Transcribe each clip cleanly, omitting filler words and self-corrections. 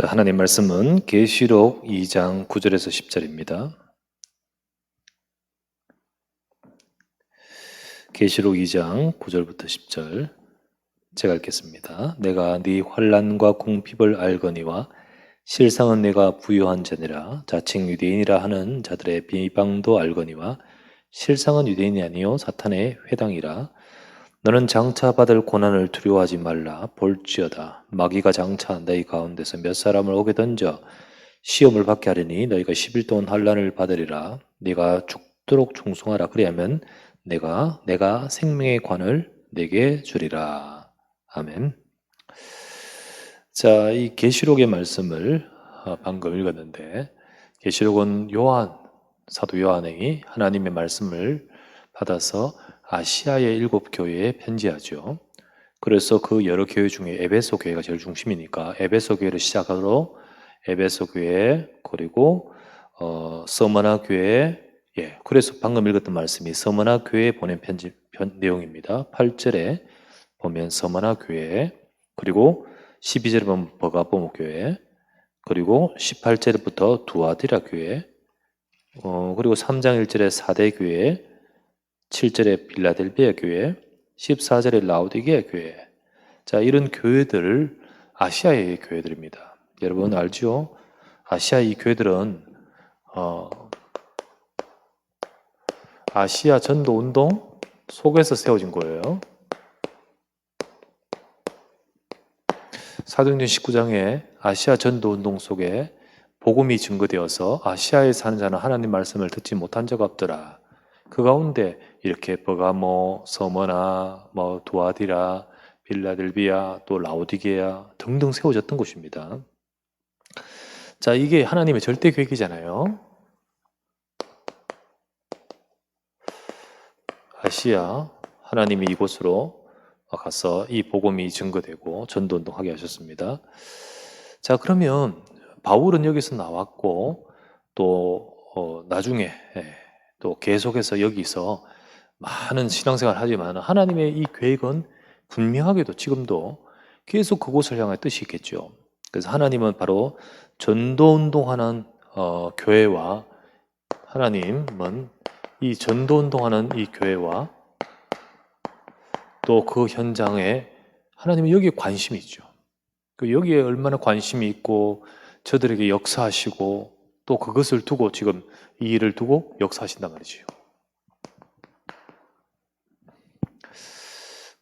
자, 하나님 말씀은 계시록 2장 9절에서 10절입니다. 계시록 2장 9절부터 10절 제가 읽겠습니다. 내가 네 환난과 궁핍을 알거니와 실상은 내가 부요한 자니라. 자칭 유대인이라 하는 자들의 비방도 알거니와 실상은 유대인이 아니요 사탄의 회당이라. 너는 장차 받을 고난을 두려워하지 말라. 볼지어다 마귀가 장차 너희 가운데서 몇 사람을 오게 던져 시험을 받게 하리니 너희가 10일 동안 환난을 받으리라. 네가 죽도록 충성하라. 그리하면 내가 생명의 관을 내게 주리라. 아멘. 자, 이 계시록의 말씀을 방금 읽었는데, 계시록은 사도 요한이 하나님의 말씀을 받아서 아시아의 7교회에 편지하죠. 그래서 그 여러 교회 중에 에베소 교회가 제일 중심이니까 에베소 교회를 시작으로 에베소 교회, 그리고 서머나 교회, 그래서 방금 읽었던 말씀이 서머나 교회에 보낸 편지 내용입니다. 8절에 보면 서머나 교회, 그리고 12절에 보면 버가보모 교회, 그리고 18절부터 두아디라 교회, 그리고 3장 1절에 사대 교회, 7절에 빌라델비아 교회, 14절에 라오디게아 교회. 자, 이런 교회들 아시아의 교회들입니다. 여러분 알죠? 아시아 이 교회들은 아시아 전도 운동 속에서 세워진 거예요. 사도행전 19장에 아시아 전도 운동 속에 복음이 증거되어서 아시아에 사는 자는 하나님 말씀을 듣지 못한 자가 없더라. 그 가운데 이렇게 버가모, 서머나, 두아디라, 빌라델비아, 또 라오디게아 등등 세워졌던 곳입니다. 자, 이게 하나님의 절대 계획이잖아요. 아시아, 하나님이 이곳으로 가서 이 복음이 증거되고 전도운동하게 하셨습니다. 자, 그러면 바울은 여기서 나왔고 또 나중에 또 계속해서 여기서 많은 신앙생활을 하지만 하나님의 이 계획은 분명하게도 지금도 계속 그곳을 향할 뜻이 있겠죠. 그래서 하나님은 바로 전도운동하는 교회와, 하나님은 이 전도운동하는 이 교회와 또 그 현장에 하나님은 여기에 관심이 있죠. 여기에 얼마나 관심이 있고 저들에게 역사하시고 또 그것을 두고 지금 이 일을 두고 역사하신단 말이지요.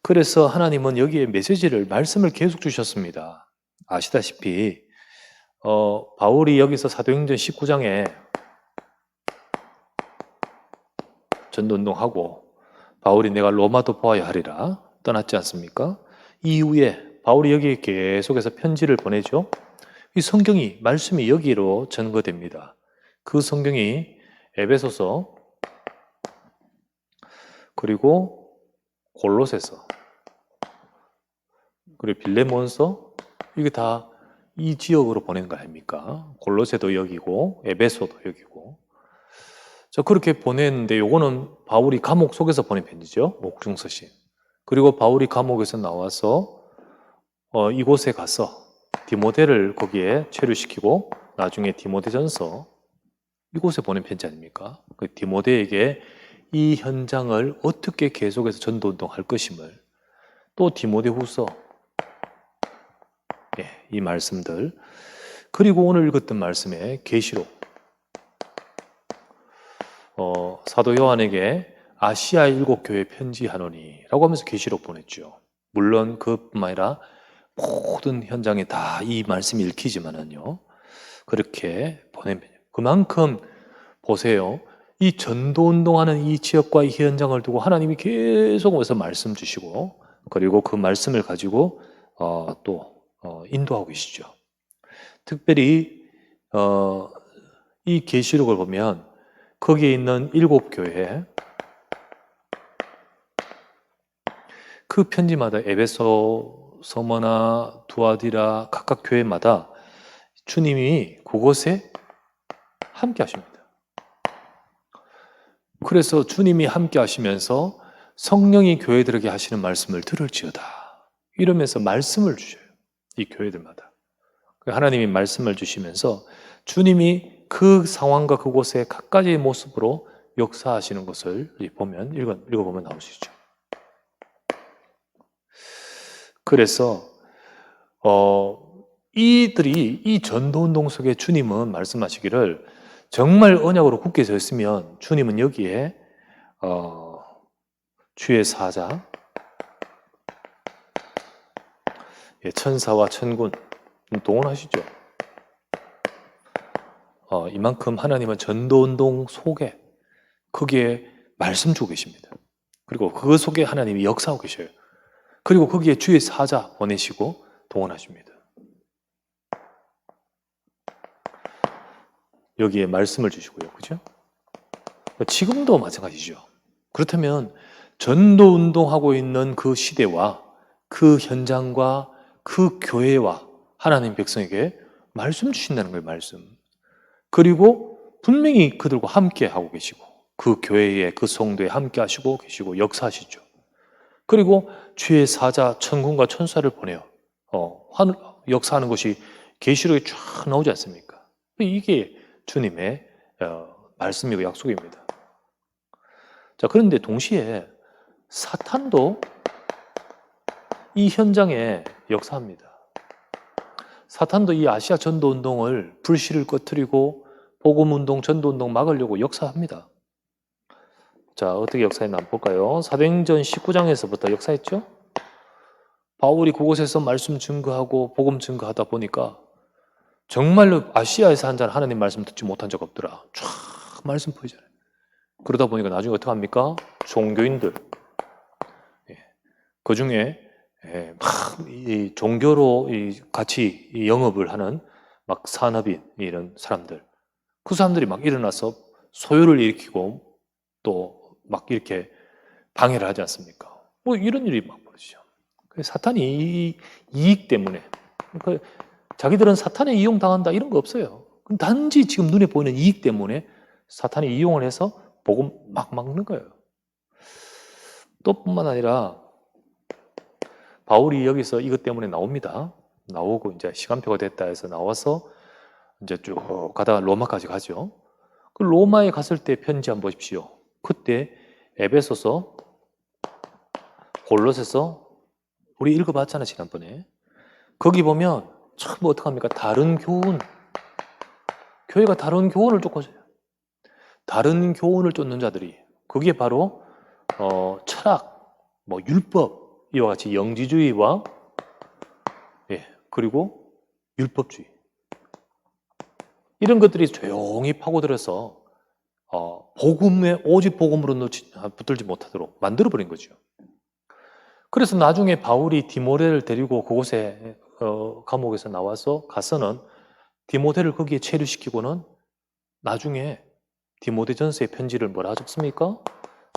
그래서 하나님은 여기에 말씀을 계속 주셨습니다. 아시다시피 바울이 여기서 사도행전 19장에 전도운동하고 바울이 내가 로마도 보아야 하리라 떠났지 않습니까? 이후에 바울이 여기에 계속해서 편지를 보내죠. 이 성경이, 말씀이 여기로 전거됩니다. 그 성경이 에베소서, 그리고 골로새서, 그리고 빌레몬서, 이게 다 이 지역으로 보낸 거 아닙니까? 골로새도 여기고 에베소도 여기고. 자, 그렇게 보냈는데 요거는 바울이 감옥 속에서 보낸 편지죠. 옥중서신. 그리고 바울이 감옥에서 나와서 이곳에 가서 디모데를 거기에 체류시키고 나중에 디모데전서 이곳에 보낸 편지 아닙니까? 그 디모데에게 이 현장을 어떻게 계속해서 전도운동할 것임을, 또 디모데후서, 이 말씀들, 그리고 오늘 읽었던 말씀에 계시록, 사도 요한에게 아시아 7교회 편지하노니 라고 하면서 계시록 보냈죠. 물론 그뿐만 아니라 모든 현장에 다 이 말씀이 읽히지만은요, 그렇게 보낸, 그만큼 보세요. 이 전도운동하는 이 지역과 이 현장을 두고 하나님이 계속 와서 말씀 주시고, 그리고 그 말씀을 가지고 또 인도하고 계시죠. 특별히 이 계시록을 보면 거기에 있는 7교회, 그 편지마다 에베소, 서머나, 두아디라 각각 교회마다 주님이 그곳에 함께 하십니다. 그래서 주님이 함께 하시면서 성령이 교회들에게 하시는 말씀을 들을지어다 이러면서 말씀을 주셔요. 이 교회들마다. 하나님이 말씀을 주시면서 주님이 그 상황과 그곳에 각가지의 모습으로 역사하시는 것을 보면 읽어보면 나오시죠. 그래서 이들이 이 전도운동 속에 주님은 말씀하시기를 정말 언약으로 굳게 서 있으면 주님은 여기에 주의 사자, 천사와 천군 동원하시죠. 이만큼 하나님은 전도운동 속에 거기에 말씀 주고 계십니다. 그리고 그 속에 하나님이 역사하고 계셔요. 그리고 거기에 주의 사자 보내시고 동원하십니다. 여기에 말씀을 주시고요. 그죠? 지금도 마찬가지죠. 그렇다면 전도운동하고 있는 그 시대와 그 현장과 그 교회와 하나님 백성에게 말씀 주신다는 거예요. 말씀. 그리고 분명히 그들과 함께 하고 계시고 그 교회에 그 성도에 함께 하시고 계시고 역사하시죠. 그리고 주의 사자 천군과 천사를 보내요. 역사하는 것이 계시록에 쫙 나오지 않습니까? 이게 주님의 말씀이고 약속입니다. 자, 그런데 동시에 사탄도 이 현장에 역사합니다. 사탄도 이 아시아 전도운동을 불씨를 꺼트리고 복음운동, 전도운동 막으려고 역사합니다. 자, 어떻게 역사했나 한번 볼까요? 사도행전 19장에서부터 역사했죠? 바울이 그곳에서 말씀 증거하고 복음 증거하다 보니까 정말로 아시아에서 한 자는 하나님 말씀 듣지 못한 적 없더라. 쫙 말씀 보이잖아요. 그러다 보니까 나중에 어떻게 합니까? 종교인들, 그 중에 막 이 종교로 같이 영업을 하는 막 산업인 이런 사람들, 그 사람들이 막 일어나서 소요를 일으키고 또 막 이렇게 방해를 하지 않습니까? 뭐 이런 일이 막 벌어지죠. 사탄이 이 이익 때문에, 그러니까 자기들은 사탄에 이용당한다 이런 거 없어요. 단지 지금 눈에 보이는 이익 때문에 사탄이 이용을 해서 복음 막 막는 거예요. 또 뿐만 아니라 바울이 여기서 이것 때문에 나옵니다. 나오고 이제 시간표가 됐다 해서 나와서 이제 쭉 가다가 로마까지 가죠. 그 로마에 갔을 때 편지 한번 보십시오. 그때 에베소서, 골로새서 우리 읽어봤잖아요, 지난번에. 거기 보면 참 어떡합니까? 다른 교훈, 교회가 다른 교훈을 쫓고 있어요. 다른 교훈을 쫓는 자들이, 그게 바로 철학, 뭐 율법 이와 같이 영지주의와 그리고 율법주의, 이런 것들이 조용히 파고들어서 복음에 오직 복음으로 붙들지 못하도록 만들어버린 거죠. 그래서 나중에 바울이 디모데를 데리고 그곳에 감옥에서 가서는 디모데를 거기에 체류시키고는 나중에 디모데전서의 편지를 뭐라 적습니까?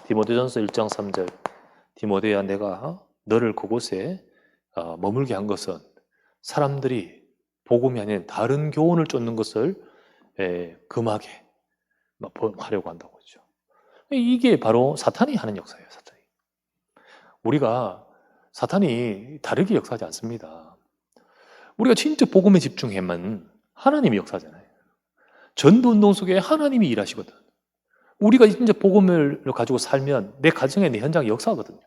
디모데전서 1장 3절, 디모데야 내가 너를 그곳에 머물게 한 것은 사람들이 복음이 아닌 다른 교훈을 쫓는 것을 금하게 하려고 한다고 하죠. 이게 바로 사탄이 하는 역사예요. 사탄이. 우리가 사탄이 다르게 역사하지 않습니다. 우리가 진짜 복음에 집중하면 하나님이 역사하잖아요. 전도운동 속에 하나님이 일하시거든. 우리가 진짜 복음을 가지고 살면 내 가정에 내 현장에 역사하거든요.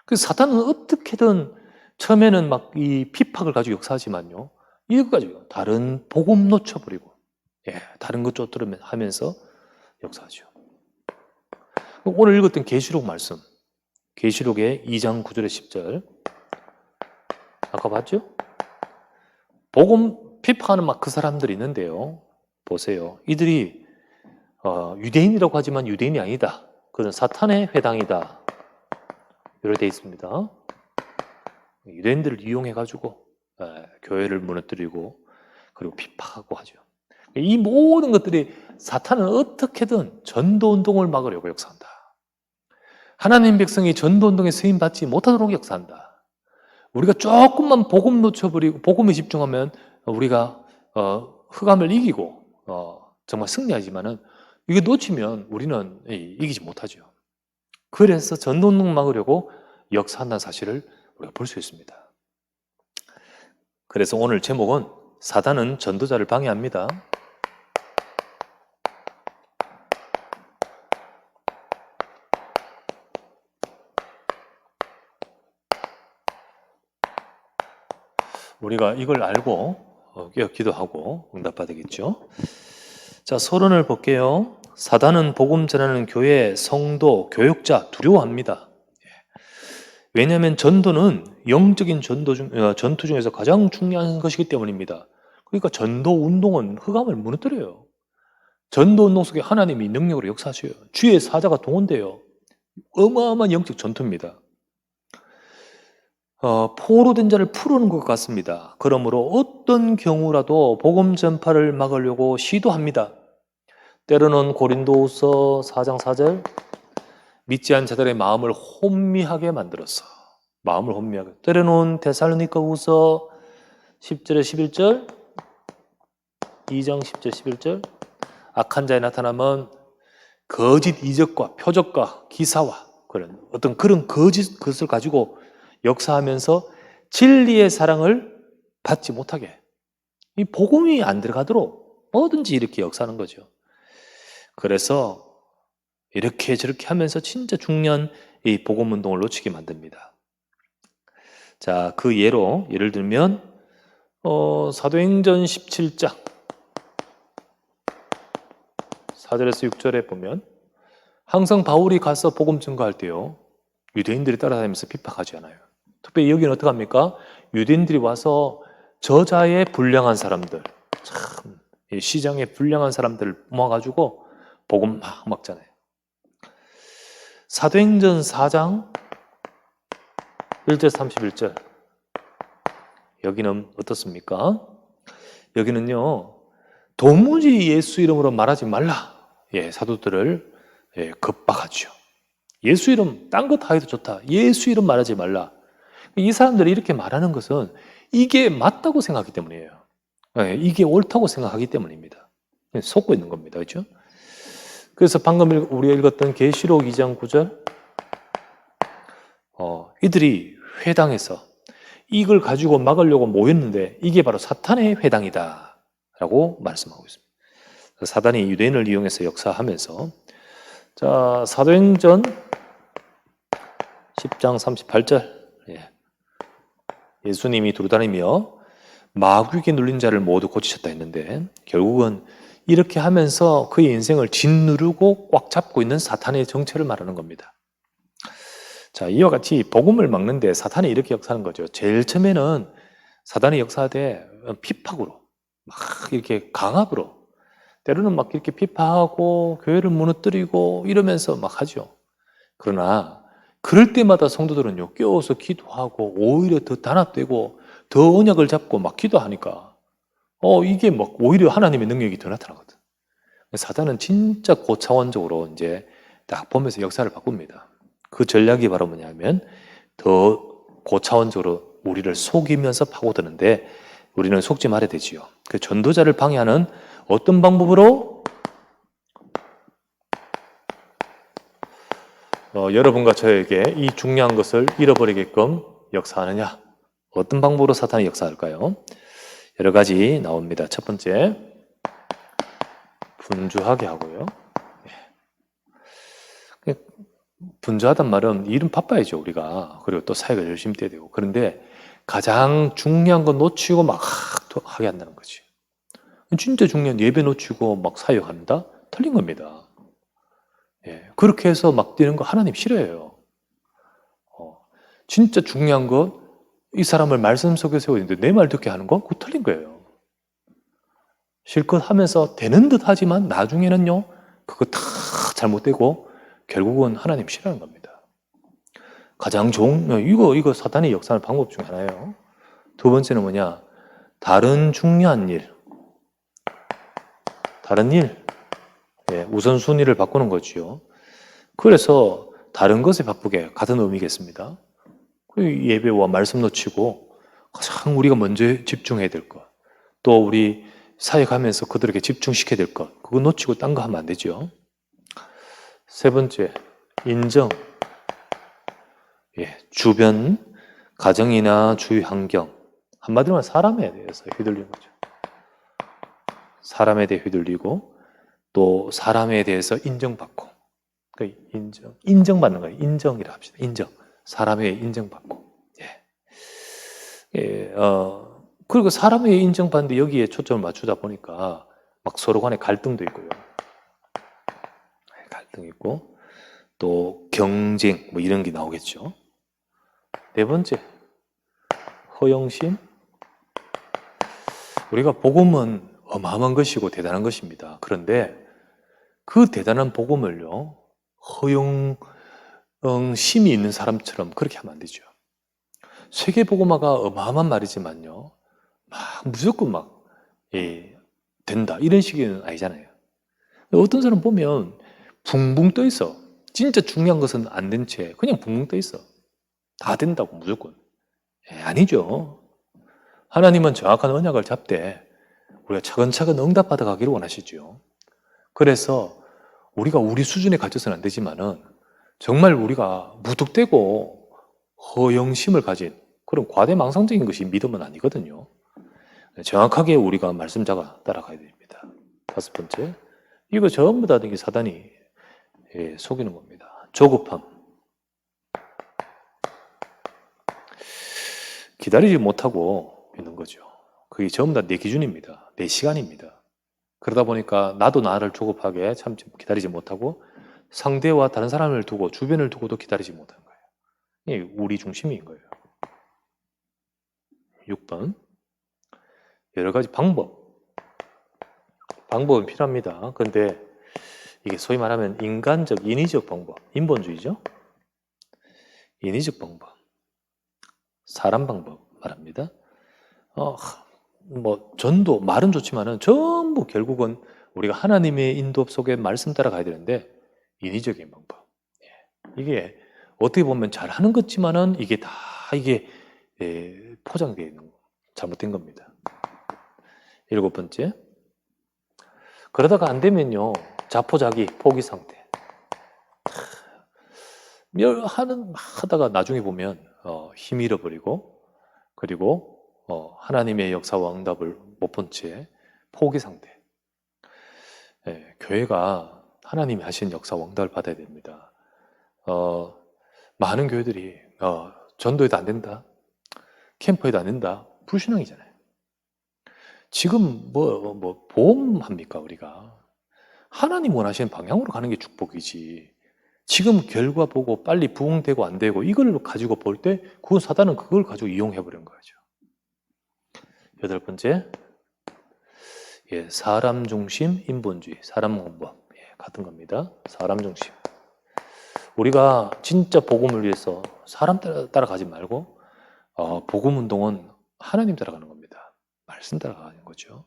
그래서 사탄은 어떻게든 처음에는 막 이 핍박을 가지고 역사하지만요, 이거 가지고 다른 복음 놓쳐버리고 다른 것 쫓들으면 하면서 역사하죠. 오늘 읽었던 계시록 말씀, 계시록의 2장 9절에 10절 아까 봤죠? 복음 핍박하는 막 그 사람들이 있는데요, 보세요. 이들이 유대인이라고 하지만 유대인이 아니다. 그는 사탄의 회당이다. 이렇게 되어 있습니다. 유대인들을 이용해가지고 교회를 무너뜨리고 그리고 핍박하고 하죠. 이 모든 것들이 사탄은 어떻게든 전도운동을 막으려고 역사한다. 하나님 백성이 전도운동에 쓰임받지 못하도록 역사한다. 우리가 조금만 복음 놓쳐버리고 복음에 집중하면 우리가 흑암을 이기고 정말 승리하지만은 이게 놓치면 우리는 이기지 못하죠. 그래서 전도운동 막으려고 역사한다는 사실을 우리가 볼 수 있습니다. 그래서 오늘 제목은 사단은 전도자를 방해합니다. 우리가 이걸 알고 깨어 기도하고 응답받아야 되겠죠. 자, 서론을 볼게요. 사단은 복음 전하는 교회, 성도, 교육자 두려워합니다. 왜냐하면 전도는 영적인 전투 중에서 가장 중요한 것이기 때문입니다. 그러니까 전도 운동은 흑암을 무너뜨려요. 전도 운동 속에 하나님이 능력으로 역사하셔요. 주의 사자가 동원돼요. 어마어마한 영적 전투입니다. 포로 된 자를 풀어오는 것 같습니다. 그러므로 어떤 경우라도 복음 전파를 막으려고 시도합니다. 때로는 고린도후서 4장 4절 믿지 않은 자들의 마음을 혼미하게 만들었어. 마음을 혼미하게. 때로는 데살로니가후서 10절에 11절 2장 10절 11절 악한 자에 나타나면 거짓 이적과 표적과 기사와 그런 거짓 것을 가지고 역사하면서 진리의 사랑을 받지 못하게 이 복음이 안 들어가도록 뭐든지 이렇게 역사하는 거죠. 그래서 이렇게 저렇게 하면서 진짜 중요한 이 복음 운동을 놓치게 만듭니다. 자, 그 예를 들면 사도행전 17장 4절에서 6절에 보면 항상 바울이 가서 복음 전가할 때요 유대인들이 따라다니면서 핍박하지 않아요. 특별히 여기는 어떡합니까? 유대인들이 와서 저자의 불량한 사람들, 참 시장에 불량한 사람들을 모아가지고 복음 막 막잖아요. 사도행전 4장 1절 31절 여기는 어떻습니까? 여기는요 도무지 예수 이름으로 말하지 말라. 사도들을 겁박하죠. 예수 이름 딴 거 다 해도 좋다. 예수 이름 말하지 말라. 이 사람들이 이렇게 말하는 것은 이게 맞다고 생각하기 때문이에요. 이게 옳다고 생각하기 때문입니다. 속고 있는 겁니다. 그렇죠? 그래서 방금 우리가 읽었던 계시록 2장 9절 이들이 회당에서 이걸 가지고 막으려고 모였는데 이게 바로 사탄의 회당이다 라고 말씀하고 있습니다. 사단이 유대인을 이용해서 역사하면서 자 사도행전 10장 38절 예수님이 두루다니며 마귀에게 눌린 자를 모두 고치셨다 했는데 결국은 이렇게 하면서 그의 인생을 짓누르고 꽉 잡고 있는 사탄의 정체를 말하는 겁니다. 자, 이와 같이 복음을 막는데 사탄이 이렇게 역사하는 거죠. 제일 처음에는 사단이 역사하되 핍박으로 막 이렇게 강압으로 때로는 막 이렇게 핍박하고 교회를 무너뜨리고 이러면서 막 하죠. 그러나 그럴 때마다 성도들은요 깨워서 기도하고 오히려 더 단합되고 더 언약을 잡고 막 기도하니까 이게 막 오히려 하나님의 능력이 더 나타나거든. 사단은 진짜 고차원적으로 이제 딱 보면서 역사를 바꿉니다. 그 전략이 바로 뭐냐면 더 고차원적으로 우리를 속이면서 파고드는데 우리는 속지 말아야 되지요. 그 전도자를 방해하는 어떤 방법으로 여러분과 저에게 이 중요한 것을 잃어버리게끔 역사하느냐? 어떤 방법으로 사탄이 역사할까요? 여러 가지 나옵니다. 첫 번째, 분주하게 하고요. 분주하단 말은 일은 바빠야죠, 우리가. 그리고 또 사역을 열심히 해야 되고. 그런데 가장 중요한 건 놓치고 막 하게 한다는 거지. 진짜 중요한 예배 놓치고 막 사역한다? 틀린 겁니다. 그렇게 해서 막 뛰는 거 하나님 싫어해요. 진짜 중요한 건 이 사람을 말씀 속에 세우고 있는데 내 말 듣게 하는 건 그거 틀린 거예요. 실컷 하면서 되는 듯 하지만 나중에는요 그거 다 잘못되고 결국은 하나님 싫어하는 겁니다. 가장 좋은 이거 사탄의 역사하는 방법 중에 하나예요. 두 번째는 뭐냐? 다른 중요한 일 우선순위를 바꾸는 거지요. 그래서 다른 것에 바쁘게 같은 의미겠습니다. 예배와 말씀 놓치고 가장 우리가 먼저 집중해야 될 것, 또 우리 사역하면서 그들에게 집중시켜야 될 것, 그거 놓치고 딴 거 하면 안 되죠. 세 번째, 인정. 주변, 가정이나 주위 환경, 한마디로 사람에 대해서 휘둘리는 거죠. 사람에 대해 휘둘리고 또 사람에 대해서 인정받고 인정받는 거예요. 인정이라 합시다. 인정. 사람에 인정받고. 그리고 사람에 인정받는데 여기에 초점을 맞추다 보니까 막 서로 간에 갈등도 있고요. 갈등 있고 또 경쟁 뭐 이런 게 나오겠죠. 네 번째, 허영심. 우리가 복음은 어마어마한 것이고 대단한 것입니다. 그런데 그 대단한 복음을요, 허영심이 있는 사람처럼 그렇게 하면 안 되죠. 세계복음화가 어마어마한 말이지만요, 막 무조건 막 된다 이런 식은 아니잖아요. 어떤 사람 보면 붕붕 떠 있어. 진짜 중요한 것은 안 된 채 그냥 붕붕 떠 있어. 다 된다고 무조건. 아니죠. 하나님은 정확한 언약을 잡되 우리가 차근차근 응답받아 가기를 원하시죠. 그래서 우리가 우리 수준에 갇혀서는 안 되지만은 정말 우리가 무턱대고 허영심을 가진 그런 과대망상적인 것이 믿음은 아니거든요. 정확하게 우리가 말씀 잡아 따라가야 됩니다. 다섯 번째, 이거 전부 다 이게 사단이 속이는 겁니다. 조급함. 기다리지 못하고 있는 거죠. 그게 전부 다 내 기준입니다. 내 시간입니다. 그러다 보니까 나도 나를 조급하게 참 기다리지 못하고 상대와 다른 사람을 두고 주변을 두고도 기다리지 못하는 거예요. 이게 우리 중심인 거예요. 6번, 여러 가지 방법은 필요합니다. 그런데 이게 소위 말하면 인간적, 인위적 방법, 인본주의죠. 인위적 방법, 사람 방법 말합니다. 뭐 전도 말은 좋지만은 전부 결국은 우리가 하나님의 인도 속에 말씀 따라가야 되는데 인위적인 방법. 이게 어떻게 보면 잘하는 것지만은 이게 다 포장되어 있는 거, 잘못된 겁니다. 7번째, 그러다가 안 되면요, 자포자기, 포기 상태. 하다가 나중에 보면 힘 잃어버리고, 그리고 하나님의 역사와 응답을 못 본 채 포기 상태. 교회가 하나님이 하신 역사와 응답을 받아야 됩니다. 많은 교회들이 전도해도 안 된다, 캠프에도 안 된다, 불신앙이잖아요. 지금 보험합니까 우리가? 하나님 원하시는 방향으로 가는 게 축복이지. 지금 결과 보고 빨리 부흥되고 안 되고 이걸 가지고 볼 때 그 사단은 그걸 가지고 이용해버린 거죠. 8번째, 사람 중심 인본주의, 사람 공법. 같은 겁니다. 사람 중심. 우리가 진짜 복음을 위해서 사람 따라가지 말고 복음 운동은 하나님 따라가는 겁니다. 말씀 따라가는 거죠.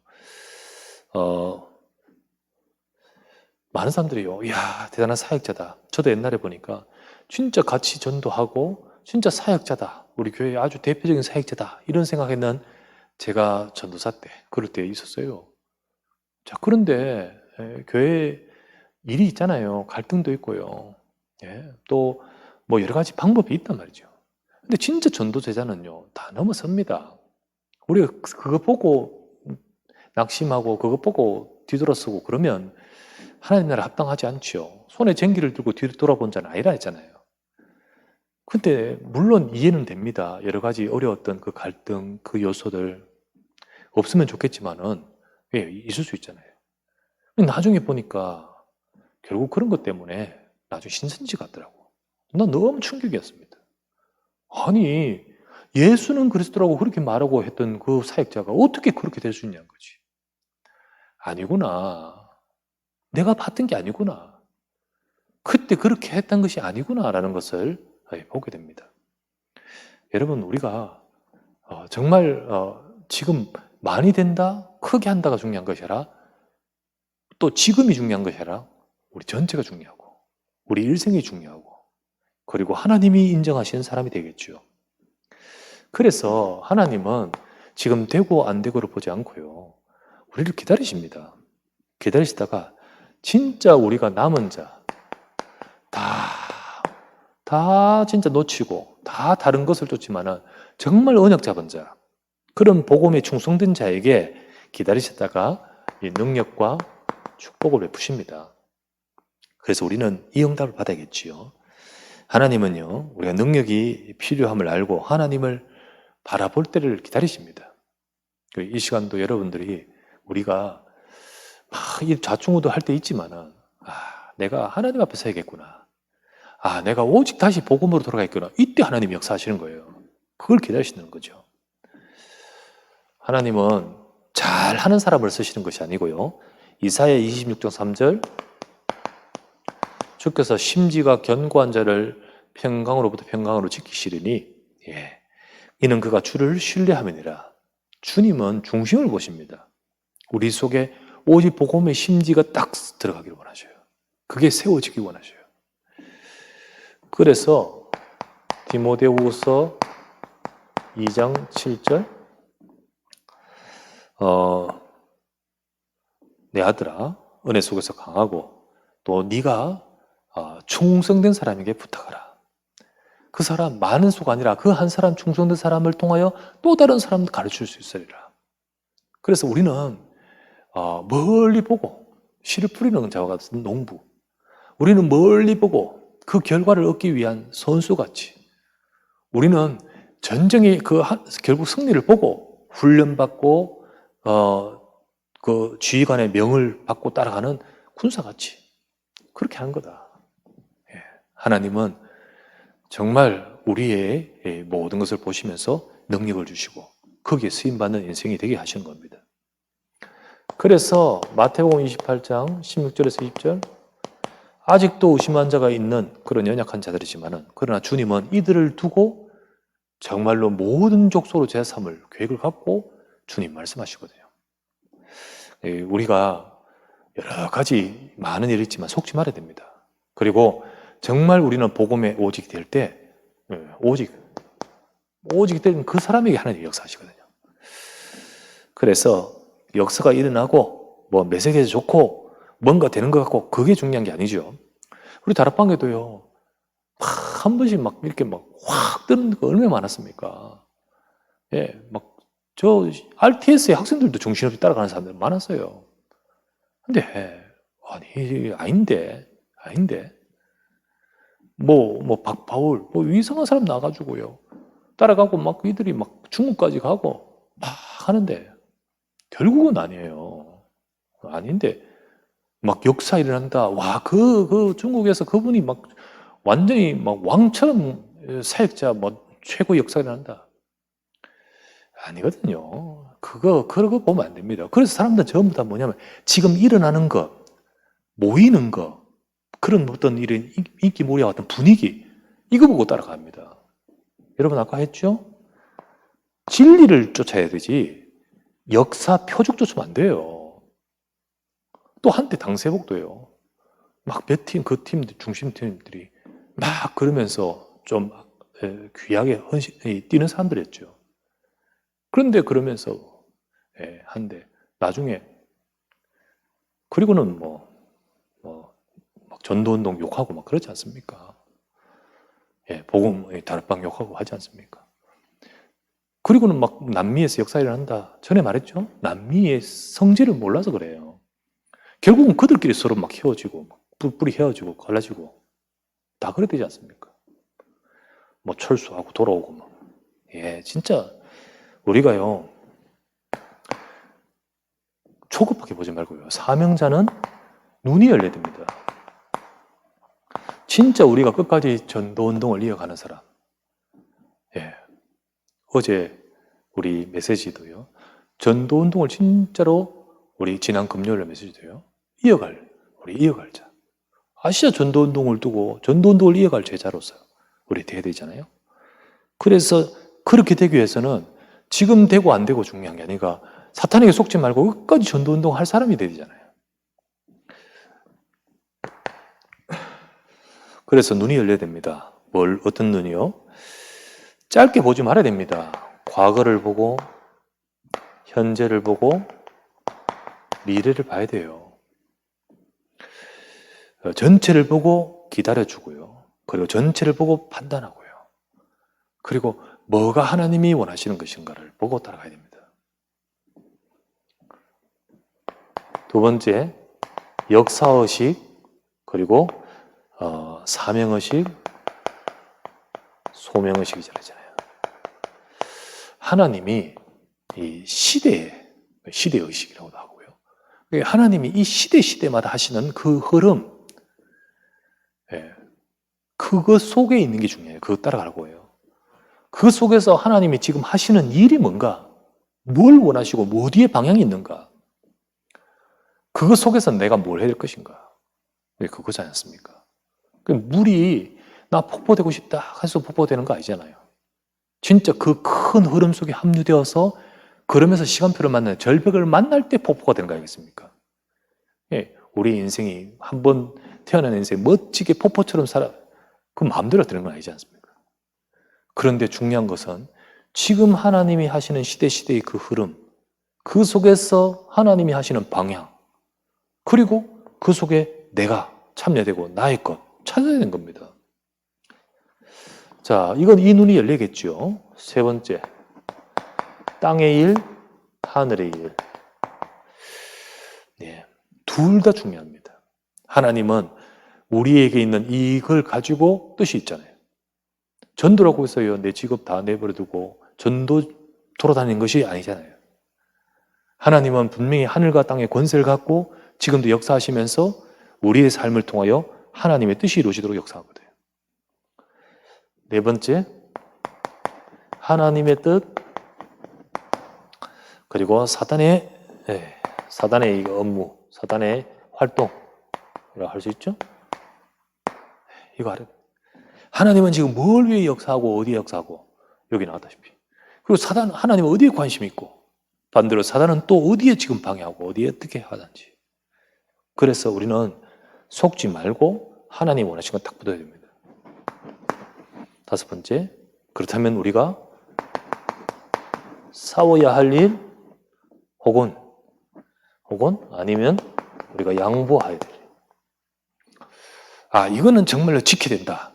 많은 사람들이요, 이야 대단한 사역자다. 저도 옛날에 보니까 진짜 같이 전도하고 진짜 사역자다, 우리 교회의 아주 대표적인 사역자다, 이런 생각했는 제가 전도사 때 그럴 때 있었어요. 자, 그런데 교회 일이 있잖아요. 갈등도 있고요. 또 뭐 여러 가지 방법이 있단 말이죠. 근데 진짜 전도 제자는요, 다 넘어섭니다. 우리가 그거 보고 낙심하고 그거 보고 뒤돌아서고 그러면 하나님 나라 합당하지 않죠. 손에 쟁기를 들고 뒤로 돌아본 자는 아니라 했잖아요. 근데 물론 이해는 됩니다. 여러 가지 어려웠던 그 갈등, 그 요소들 없으면 좋겠지만은 있을 수 있잖아요. 나중에 보니까 결국 그런 것 때문에 나중에 신천지 같더라고. 나 너무 충격이었습니다. 아니, 예수는 그리스도라고 그렇게 말하고 했던 그 사역자가 어떻게 그렇게 될 수 있냐는 거지. 아니구나. 내가 봤던 게 아니구나. 그때 그렇게 했던 것이 아니구나라는 것을 보게 됩니다. 여러분, 우리가 정말 지금 많이 된다, 크게 한다가 중요한 것이 아니라 또 지금이 중요한 것이 아니라 우리 전체가 중요하고 우리 일생이 중요하고 그리고 하나님이 인정하시는 사람이 되겠죠. 그래서 하나님은 지금 되고 안 되고를 보지 않고요, 우리를 기다리십니다. 기다리시다가 진짜 우리가 남은 자 다 진짜 놓치고 다 다른 것을 쫓지만은 정말 언약 잡은 자, 그런 복음에 충성된 자에게 기다리셨다가 이 능력과 축복을 베푸십니다. 그래서 우리는 이 응답을 받아야겠지요. 하나님은요, 우리가 능력이 필요함을 알고 하나님을 바라볼 때를 기다리십니다. 이 시간도 여러분들이 우리가 막 이 좌충우돌 때 있지만은, 내가 하나님 앞에 서야겠구나. 내가 오직 다시 복음으로 돌아가겠구나. 이때 하나님이 역사하시는 거예요. 그걸 기다리시는 거죠. 하나님은 잘하는 사람을 쓰시는 것이 아니고요. 이사야 26장 3절, 주께서 심지가 견고한 자를 평강으로부터 평강으로 지키시리니, 이는 그가 주를 신뢰함이니라. 주님은 중심을 보십니다. 우리 속에 오직 복음의 심지가 딱 들어가기를 원하셔요. 그게 세워지기 원하셔요. 그래서 디모데후서 2장 7절, 내 아들아, 은혜 속에서 강하고 또 네가 충성된 사람에게 부탁하라. 그 사람 많은 수가 아니라 그 한 사람 충성된 사람을 통하여 또 다른 사람도 가르칠 수 있으리라. 그래서 우리는 멀리 보고 씨를 뿌리는 자와 같은 농부, 우리는 멀리 보고 그 결과를 얻기 위한 선수같이, 우리는 전쟁의 결국 승리를 보고 훈련받고 그 지휘관의 명을 받고 따라가는 군사같이 그렇게 하는 거다. 하나님은 정말 우리의 모든 것을 보시면서 능력을 주시고 거기에 쓰임받는 인생이 되게 하시는 겁니다. 그래서 마태복음 28장 16절에서 20절, 아직도 의심한 자가 있는 그런 연약한 자들이지만은, 그러나 주님은 이들을 두고 정말로 모든 족속으로 제삼을 계획을 갖고 주님 말씀하시거든요. 우리가 여러 가지 많은 일이 있지만 속지 말아야 됩니다. 그리고 정말 우리는 복음에 오직 될 때, 오직 될 그 사람에게 하나님이 역사하시거든요. 그래서 역사가 일어나고 뭐 메시지가 좋고 뭔가 되는 것 같고 그게 중요한 게 아니죠. 우리 다락방에도요, 한 번씩 막 이렇게 막 확 뜨는 거 얼마나 많았습니까? 저 RTS의 학생들도 정신없이 따라가는 사람들 많았어요. 근데 아닌데 박바울 이상한 사람 나가지고요, 따라가고 막 이들이 막 중국까지 가고 막 하는데 결국은 아닌데 막 역사 일어난다. 그 중국에서 그분이 막 완전히 막 왕처럼 사역자 최고 역사 일어난다. 아니거든요. 그런 거 보면 안 됩니다. 그래서 사람들은 전부 다 뭐냐면 지금 일어나는 것, 모이는 것, 그런 어떤 이런 인기몰이와 같은 분위기, 이거 보고 따라갑니다. 여러분 아까 했죠? 진리를 쫓아야 되지 역사 표적 쫓으면 안 돼요. 또 한때 당세복도요, 막 몇 팀, 그 팀, 중심팀들이 막 그러면서 좀 귀하게 뛰는 사람들이었죠. 그런데 그러면서 한데 나중에, 그리고는 막 전도운동 욕하고 막 그러지 않습니까? 복음 다락방 욕하고 하지 않습니까? 그리고는 막 남미에서 역사 일어난다. 전에 말했죠? 남미의 성질을 몰라서 그래요. 결국은 그들끼리 서로 막 헤어지고 뿔뿔이 헤어지고 갈라지고 다 그래 되지 않습니까? 철수하고 돌아오고 진짜 우리가요, 초급하게 보지 말고요, 사명자는 눈이 열려야 됩니다. 진짜 우리가 끝까지 전도운동을 이어가는 사람, 어제 우리 메시지도요, 전도운동을 진짜로 우리 지난 금요일 메시지도요, 이어갈 자, 아시아 전도운동을 두고 전도운동을 이어갈 제자로서 우리 돼야 되잖아요. 그래서 그렇게 되기 위해서는 지금 되고 안 되고 중요한 게 아니라 사탄에게 속지 말고 끝까지 전도운동 할 사람이 돼야 되잖아요. 그래서 눈이 열려야 됩니다. 어떤 눈이요? 짧게 보지 말아야 됩니다. 과거를 보고 현재를 보고 미래를 봐야 돼요. 전체를 보고 기다려주고요, 그리고 전체를 보고 판단하고요, 그리고 뭐가 하나님이 원하시는 것인가를 보고 따라가야 됩니다. 두 번째, 역사의식, 그리고 사명의식, 소명의식이잖아요. 하나님이 이 시대의식이라고도 하고요. 하나님이 이 시대마다 하시는 그 흐름, 그거 속에 있는 게 중요해요. 그거 따라가라고 해요. 그 속에서 하나님이 지금 하시는 일이 뭔가, 뭘 원하시고 뭐 어디에 방향이 있는가, 그거 속에서 내가 뭘 해야 될 것인가, 그거지 않습니까? 물이 나 폭포되고 싶다 해서 폭포되는 거 아니잖아요. 진짜 그 큰 흐름 속에 합류되어서 그러면서 시간표를 만나는 절벽을 만날 때 폭포가 되는 거 아니겠습니까? 우리 인생이 한번 태어난 인생 멋지게 폭포처럼 그 마음대로 되는 건 아니지 않습니까? 그런데 중요한 것은 지금 하나님이 하시는 시대의 그 흐름, 그 속에서 하나님이 하시는 방향, 그리고 그 속에 내가 참여되고 나의 것 찾아야 되는 겁니다. 자, 이건 이 눈이 열리겠죠. 세 번째, 땅의 일, 하늘의 일. 둘 다 중요합니다. 하나님은 우리에게 있는 이익을 가지고 뜻이 있잖아요. 전도라고 해서요, 내 직업 다 내버려두고 전도 돌아다니는 것이 아니잖아요. 하나님은 분명히 하늘과 땅의 권세를 갖고 지금도 역사하시면서 우리의 삶을 통하여 하나님의 뜻이 이루어지도록 역사하거든요. 네 번째, 하나님의 뜻, 그리고 사단의 업무, 사단의 활동이라고 할 수 있죠? 이거 알아요. 하나님은 지금 뭘 위해 역사하고 어디에 역사하고, 여기 나왔다시피. 그리고 하나님은 어디에 관심이 있고, 반대로 사단은 또 어디에 지금 방해하고 어디에 어떻게 하든지. 그래서 우리는 속지 말고 하나님 원하시는 건 딱 붙어야 됩니다. 다섯 번째, 그렇다면 우리가 싸워야 할 일, 혹은 아니면 우리가 양보해야 될 일. 이거는 정말로 지켜야 된다.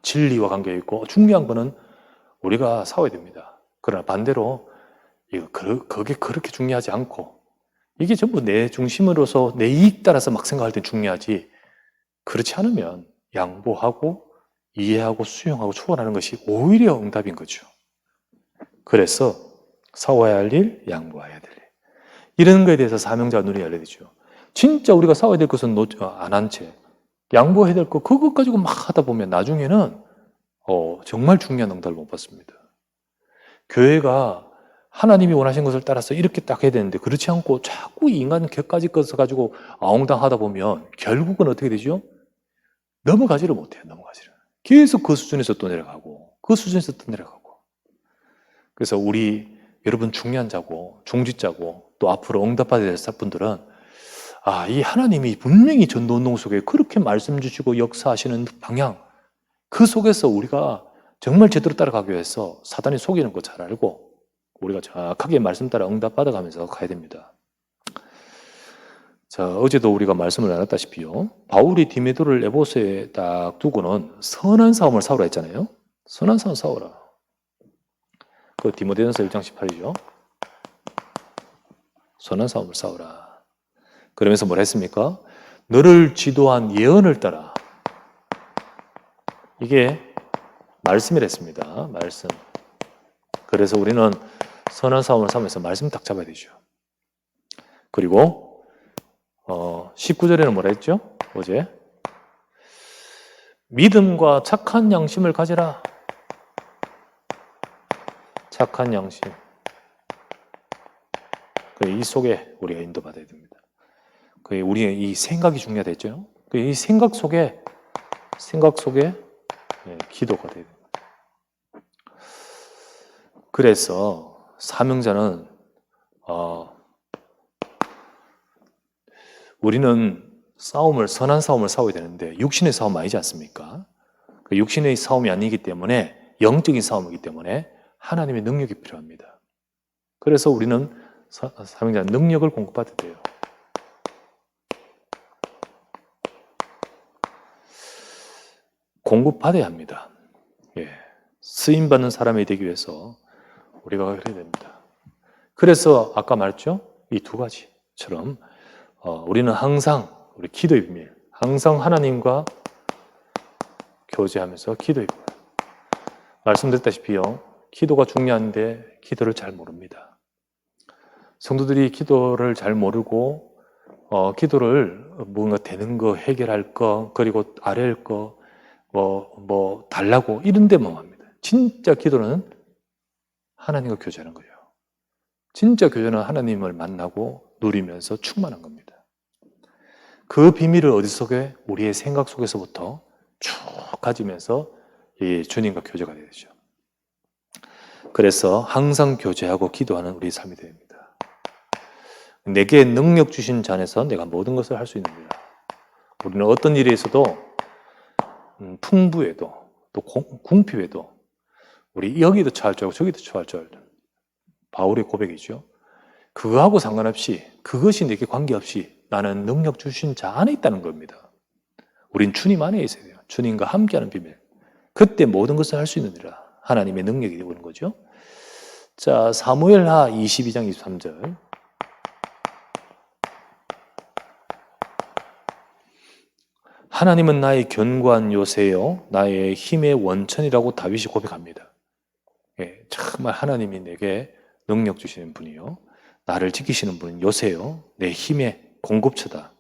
진리와 관계 있고 중요한 거는 우리가 싸워야 됩니다. 그러나 반대로 그게 그렇게 중요하지 않고, 이게 전부 내 중심으로서 내 이익 따라서 막 생각할 때 중요하지, 그렇지 않으면 양보하고 이해하고 수용하고 초월하는 것이 오히려 응답인 거죠. 그래서 싸워야 할 일, 양보해야 될 일, 이런 거에 대해서 사명자가 눈이 열려야 되죠. 진짜 우리가 싸워야 될 것은 안 한 채 양보해야 될 거, 그것 가지고 막 하다 보면 나중에는 정말 중요한 응답을 못 받습니다. 교회가 하나님이 원하신 것을 따라서 이렇게 딱 해야 되는데 그렇지 않고 자꾸 인간 격가지 것을 가지고 아웅당하다 보면 결국은 어떻게 되죠? 넘어가지를 못해요. 계속 그 수준에서 또 내려가고, 그 수준에서 또 내려가고. 그래서 여러분 중요한 자고 중직자고 또 앞으로 응답받아야 될 분들은 이 하나님이 분명히 전도운동 속에 그렇게 말씀 주시고 역사하시는 방향, 그 속에서 우리가 정말 제대로 따라가기 위해서 사단이 속이는 거 잘 알고 우리가 정확하게 말씀 따라 응답받아가면서 가야 됩니다. 자, 어제도 우리가 말씀을 나눴다시피요, 바울이 디메도를 에베소에 딱 두고는 선한 싸움을 싸우라 했잖아요. 선한 싸움 싸우라. 그 디모데전서 1장 18이죠. 선한 싸움을 싸우라. 그러면서 뭘 했습니까? 너를 지도한 예언을 따라. 이게 말씀이랬습니다. 말씀. 그래서 우리는 선한 싸움을 싸우면서 말씀 딱 잡아야 되죠. 그리고 19절에는 뭐라 했죠? 어제 믿음과 착한 양심을 가지라. 착한 양심. 이 속에 우리가 인도받아야 됩니다. 우리의 이 생각이 중요하겠죠. 이 생각 속에 기도가 돼야 됩니다. 그래서 사명자는 우리는 선한 싸움을 싸워야 되는데 육신의 싸움 아니지 않습니까? 육신의 싸움이 아니기 때문에, 영적인 싸움이기 때문에 하나님의 능력이 필요합니다. 그래서 우리는 사명자는 능력을 공급받아야 돼요. 공급받아야 합니다. 쓰임받는 사람이 되기 위해서 우리가 그래야 됩니다. 그래서 아까 말했죠? 이 두 가지처럼 우리는 항상 우리 기도의 비밀, 항상 하나님과 교제하면서 기도의 비밀. 말씀드렸다시피요, 기도가 중요한데 기도를 잘 모릅니다. 성도들이 기도를 잘 모르고 기도를 뭔가 되는 거, 해결할 거, 그리고 아뢰할 거, 달라고 이런 데만 합니다. 진짜 기도는 하나님과 교제하는 거예요. 진짜 교제는 하나님을 만나고 누리면서 충만한 겁니다. 그 비밀을 어디 속에? 우리의 생각 속에서부터 쭉 가지면서 이 주님과 교제가 되죠. 그래서 항상 교제하고 기도하는 우리의 삶이 됩니다. 내게 능력 주신 자 안에서 내가 모든 것을 할 수 있습니다. 우리는 어떤 일에 있어도 풍부해도 또 궁핍해도 우리 여기도 처할 줄 알고 저기도 처할 줄 알고, 바울의 고백이죠. 그거하고 상관없이, 그것이 내게 관계없이 나는 능력 주신 자 안에 있다는 겁니다. 우린 주님 안에 있어야 돼요. 주님과 함께하는 비밀. 그때 모든 것을 할 수 있느니라. 하나님의 능력이 되는 거죠. 자, 사무엘하 22장 23절. 하나님은 나의 견고한 요새요, 나의 힘의 원천이라고 다윗이 고백합니다. 예, 정말 하나님이 내게 능력 주시는 분이요, 나를 지키시는 분은 요새요, 내 힘의 공급처다.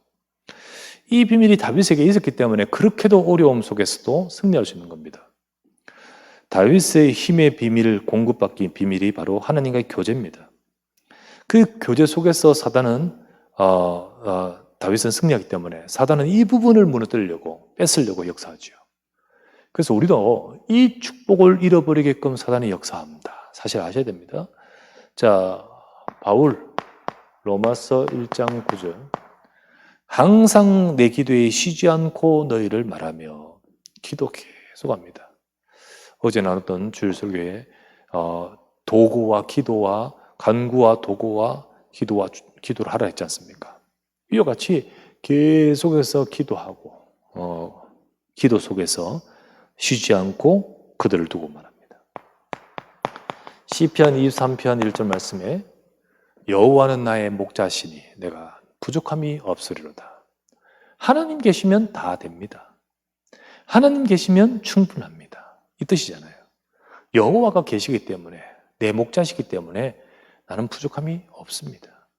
이 비밀이 다윗에게 있었기 때문에 그렇게도 어려움 속에서도 승리할 수 있는 겁니다. 다윗의 힘의 비밀, 공급받기 비밀이 바로 하나님과의 교제입니다. 그 교제 속에서 사단은 다윗은 승리하기 때문에 사단은 이 부분을 무너뜨리려고, 뺏으려고 역사하죠. 그래서 우리도 이 축복을 잃어버리게끔 사단이 역사합니다. 사실 아셔야 됩니다. 자, 바울 로마서 1장 9절. 항상 내 기도에 쉬지 않고 너희를 말하며 기도 계속합니다. 어제 나눴던 주일 설교에 도구와 기도와 간구와 도구와 기도를 하라 했지 않습니까? 이와 같이 계속해서 기도하고 기도 속에서 쉬지 않고 그들을 두고 말합니다. 시편 23편 1절 말씀에 여호와는 나의 목자시니 내가 부족함이 없으리로다. 하나님 계시면 다 됩니다. 하나님 계시면 충분합니다. 이 뜻이잖아요. 여호와가 계시기 때문에, 내 목자시기 때문에 나는 부족함이 없습니다.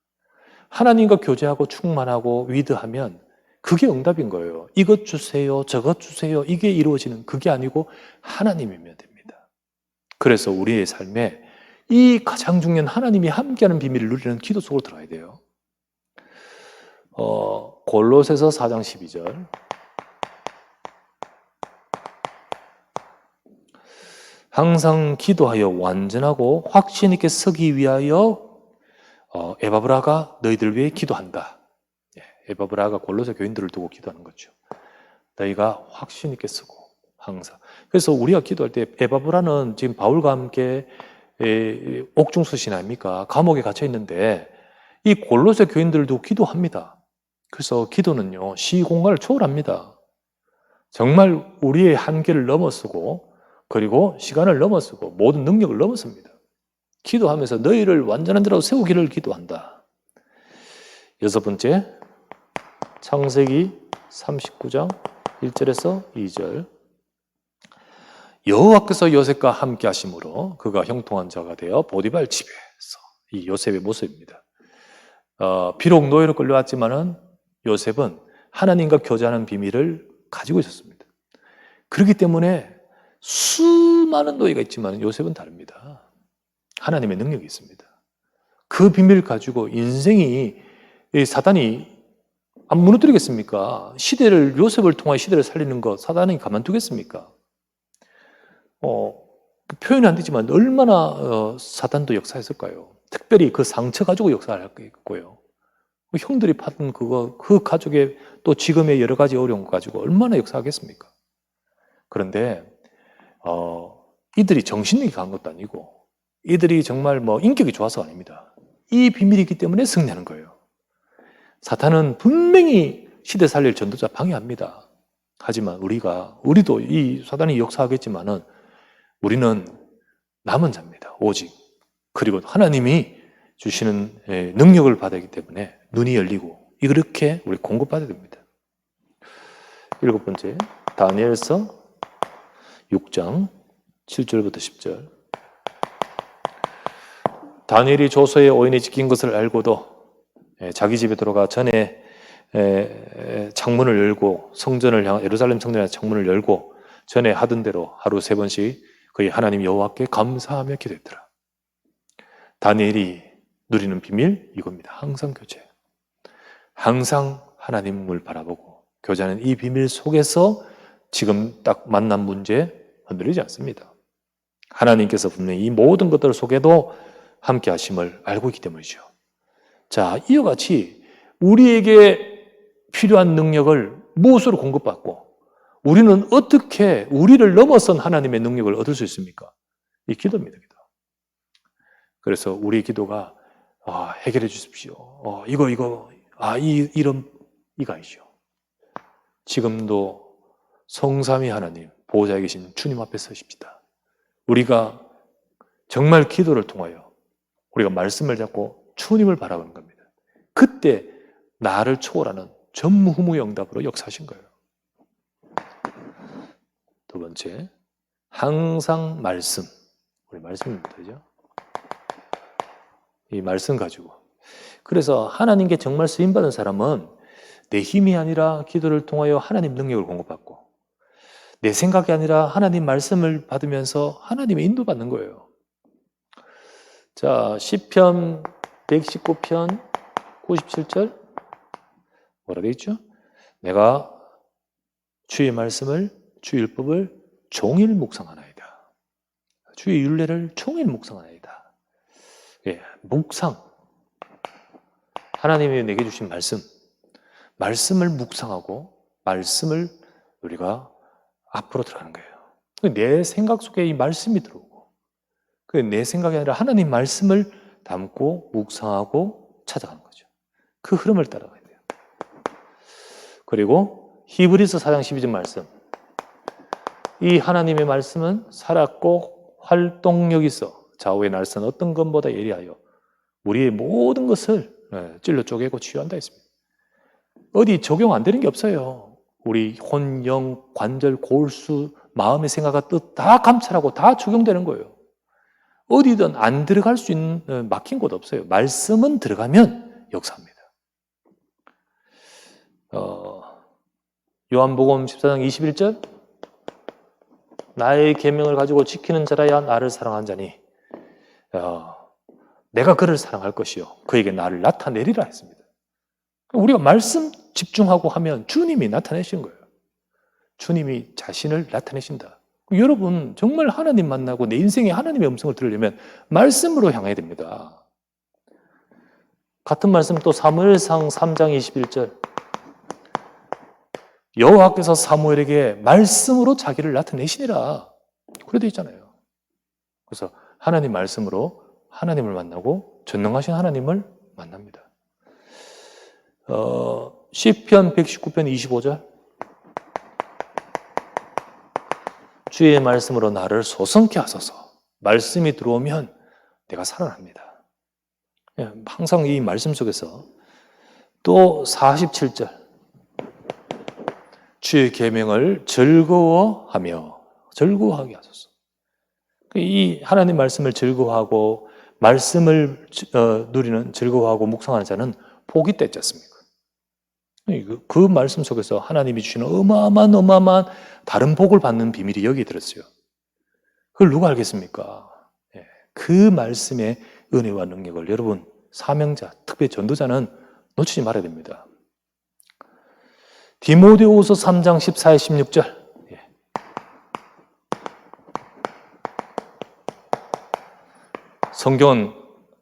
하나님과 교제하고 충만하고 위드하면 그게 응답인 거예요. 이것 주세요, 저것 주세요, 이게 이루어지는 그게 아니고 하나님이면 됩니다. 그래서 우리의 삶에 이 가장 중요한 하나님이 함께하는 비밀을 누리는 기도 속으로 들어가야 돼요. 골로새서 4장 12절. 항상 기도하여 완전하고 확신 있게 서기 위하여 에바브라가 너희들 위해 기도한다. 에바브라가 골로새 교인들을 두고 기도하는 거죠. 너희가 확신 있게 쓰고 항상. 그래서 우리가 기도할 때 에바브라는 지금 바울과 함께 옥중수신 아닙니까? 감옥에 갇혀 있는데 이 골로새 교인들을 두고 기도합니다. 그래서 기도는요, 시공간을 초월합니다. 정말 우리의 한계를 넘어서고 그리고 시간을 넘어서고 모든 능력을 넘어섭니다. 기도하면서 너희를 완전한 데로 세우기를 기도한다. 여섯 번째, 창세기 39장 1절에서 2절. 여호와께서 요셉과 함께 하심으로 그가 형통한 자가 되어 보디발 집에서, 이 요셉의 모습입니다. 비록 노예로 끌려왔지만은 요셉은 하나님과 교제하는 비밀을 가지고 있었습니다. 그렇기 때문에 수많은 노예가 있지만 요셉은 다릅니다. 하나님의 능력이 있습니다. 그 비밀을 가지고 인생이, 사단이 안 무너뜨리겠습니까? 요셉을 통해 시대를 살리는 것 사단이 가만두겠습니까? 표현이 안 되지만 얼마나 사단도 역사했을까요? 특별히 그 상처 가지고 역사를 했고요. 형들이 받은 그 가족의 또 지금의 여러 가지 어려움 가지고 얼마나 역사하겠습니까? 그런데 이들이 정신력이 강한 것도 아니고 이들이 정말 인격이 좋아서가 아닙니다. 이 비밀이 있기 때문에 승리하는 거예요. 사탄은 분명히 시대 살릴 전도자 방해합니다. 하지만 우리도 이 사단이 역사하겠지만은 우리는 남은 자입니다. 오직. 그리고 하나님이 주시는 능력을 받았기 때문에 눈이 열리고 이렇게 우리 공급받아야 됩니다. 7번째, 다니엘서 6장 7절부터 10절. 다니엘이 조서에 오인이 지킨 것을 알고도 자기 집에 들어가 전에 창문을 열고 성전을 향한 예루살렘 성전의 창문을 열고 전에 하던 대로 하루 3번씩 거의 하나님 여호와께 감사하며 기도했더라. 다니엘이 누리는 비밀 이겁니다. 항상 교제. 항상 하나님을 바라보고 교제하는 이 비밀 속에서 지금 딱 만난 문제 흔들리지 않습니다. 하나님께서 분명히 이 모든 것들 속에도 함께 하심을 알고 있기 때문이죠. 자, 이와 같이 우리에게 필요한 능력을 무엇으로 공급받고 우리는 어떻게 우리를 넘어선 하나님의 능력을 얻을 수 있습니까? 이 기도입니다. 기도. 그래서 우리 기도가 해결해 주십시오. 이거 이런 이가이죠. 지금도 성삼위 하나님 보호자에 계신 주님 앞에 서십시다. 우리가 정말 기도를 통하여 우리가 말씀을 잡고 주님을 바라보는 겁니다. 그때 나를 초월하는 전무후무의 응답으로 역사하신 거예요. 2번째, 항상 말씀. 우리 말씀입니다. 그죠? 이 말씀 가지고. 그래서 하나님께 정말 쓰임받은 사람은 내 힘이 아니라 기도를 통하여 하나님 능력을 공급받고 내 생각이 아니라 하나님 말씀을 받으면서 하나님의 인도받는 거예요. 자, 시편 119편 97절 뭐라 되어 있죠? 내가 주의 말씀을 주의 율법을 종일 묵상하나이다. 주의 율례를 종일 묵상하나이다. 예, 묵상. 하나님이 내게 주신 말씀을 묵상하고 말씀을 우리가 앞으로 들어가는 거예요. 내 생각 속에 이 말씀이 들어오고 내 생각이 아니라 하나님 말씀을 담고 묵상하고 찾아가는 거죠. 그 흐름을 따라가야 돼요. 그리고 히브리서 4장 12절 말씀. 이 하나님의 말씀은 살았고 활동력 있어 좌우의 날선 어떤 것보다 예리하여 우리의 모든 것을 찔러 쪼개고 치유한다 했습니다. 어디 적용 안 되는 게 없어요. 우리 혼, 영, 관절, 골수, 마음의 생각과 뜻 다 감찰하고 다 적용되는 거예요. 어디든 안 들어갈 수 있는 막힌 곳 없어요. 말씀은 들어가면 역사합니다. 요한복음 14장 21절 나의 계명을 가지고 지키는 자라야 나를 사랑한 자니 내가 그를 사랑할 것이요 그에게 나를 나타내리라 했습니다. 우리가 말씀 집중하고 하면 주님이 나타내신 거예요. 주님이 자신을 나타내신다. 여러분 정말 하나님 만나고 내 인생에 하나님의 음성을 들으려면 말씀으로 향해야 됩니다. 같은 말씀 또 사무엘상 3장 21절 여호와께서 사무엘에게 말씀으로 자기를 나타내시니라 그래 되어 있잖아요. 그래서 하나님 말씀으로 하나님을 만나고 전능하신 하나님을 만납니다. 시편 119편 25절 주의 말씀으로 나를 소성케 하소서. 말씀이 들어오면 내가 살아납니다. 항상 이 말씀 속에서 또 47절 주의 계명을 즐거워하게 하소서. 이 하나님 말씀을 즐거워하고 말씀을 누리는 즐거워하고 묵상하는 자는 복이 떼지 않습니까? 그 말씀 속에서 하나님이 주시는 어마어마한 다른 복을 받는 비밀이 여기에 들었어요. 그걸 누가 알겠습니까? 그 말씀의 은혜와 능력을 여러분 사명자, 특별히 전도자는 놓치지 말아야 됩니다. 디모데후서 3장 14에 16절 성경은